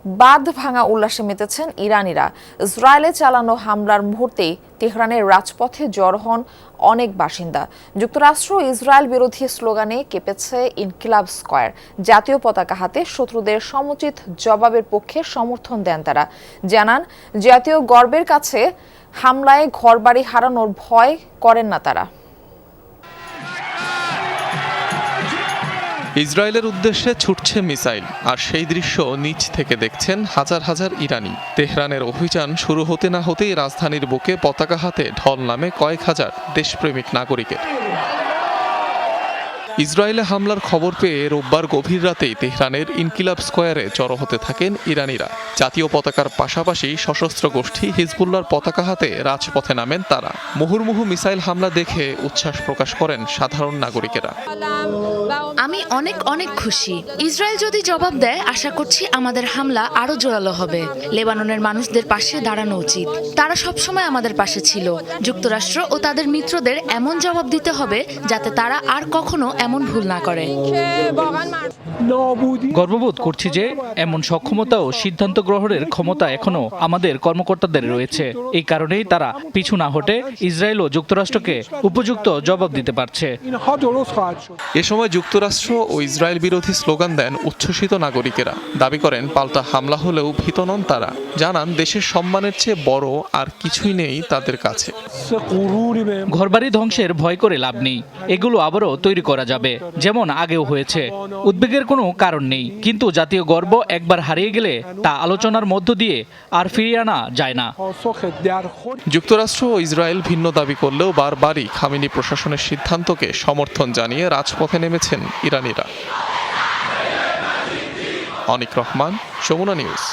বাঁধ ভাঙা উল্লাসে মেতেছেন ইরানিরা। ইসরায়েলে চালানো হামলার মুহূর্তেই তেহরানের রাজপথে জড়ো হন অনেক বাসিন্দা। যুক্তরাষ্ট্র ইসরায়েল বিরোধী স্লোগানে কেঁপেছে ইনকিলাব স্কয়ার। জাতীয় পতাকা হাতে শত্রুদের সমুচিত জবাবের পক্ষে সমর্থন দেন তারা। জানান, জাতীয় গর্বের কাছে হামলায় ঘরবাড়ি হারানোর ভয় করেন না তারা। ইসরায়েলের উদ্দেশ্যে ছুটছে মিসাইল, আর সেই দৃশ্য নিচ থেকে দেখছেন হাজার হাজার ইরানি। তেহরানের অভিযান শুরু হতে না হতেই রাজধানীর বুকে পতাকা হাতে ঢল নামে কয়েক হাজার দেশপ্রেমিক নাগরিকের। ইসরায়েলে হামলার খবর পেয়ে রোববার গভীর রাতেই তেহরানের ইনকিলাব স্কয়ারে জড়ো হতে থাকেন ইরানিরা। জাতীয় পতাকার পাশাপাশি সশস্ত্র গোষ্ঠী হিজবুল্লাহর পতাকা হাতে রাজপথে নামেন তারা। মুহুর্মুহু মিসাইল হামলা দেখে উচ্ছ্বাস প্রকাশ করেন সাধারণ নাগরিকেরা। আমি অনেক অনেক খুশি। ইসরায়েল যদি জবাব দেয়, আশা করছি আমাদের হামলা আরো জোরালো হবে। লেবাননের মানুষদের পাশে দাঁড়ানো উচিত। তারা সবসময় আমাদের পাশে ছিল। যুক্তরাষ্ট্র ও তাদের মিত্রদের এমন জবাব দিতে হবে যাতে তারা আর কখনো এমন ভুল না করে। গর্ববোধ করছি যে এমন সক্ষমতা ও সিদ্ধান্ত গ্রহণের ক্ষমতা এখনো আমাদের কর্মকর্তাদের রয়েছে। এই কারণেই তারা পিছু না হটে ইসরায়েল ও যুক্তরাষ্ট্রকে উপযুক্ত জবাব দিতে পারছে। এ সময় যুক্তরাষ্ট্র ও ইসরায়েল বিরোধী স্লোগান দেন উচ্ছ্বসিত নাগরিকেরা। দাবি করেন পাল্টা হামলা হলেও ভীত নন তারা। জানান, দেশের সম্মানের চেয়ে বড় আর কিছুই নেই তাদের কাছে। ঘরবাড়ি ধ্বংসের ভয় করে লাভ নেই। এগুলো আবারও তৈরি করা যাবে, যেমন আগেও হয়েছে। উদ্বেগের কোনো কারণ নেই, কিন্তু জাতীয় গর্ব একবার হারিয়ে গেলে তা আলোচনার মধ্য দিয়ে আর ফিরিয়ে আনা যায় না। যুক্তরাষ্ট্র ও ইসরায়েল ভিন্ন দাবি করলেও বারবারই খামেনি প্রশাসনের সিদ্ধান্তকে সমর্থন জানিয়ে রাজপথে নেমেছেন ইরানিরা। অনিক রহমান, যমুনা নিউজ।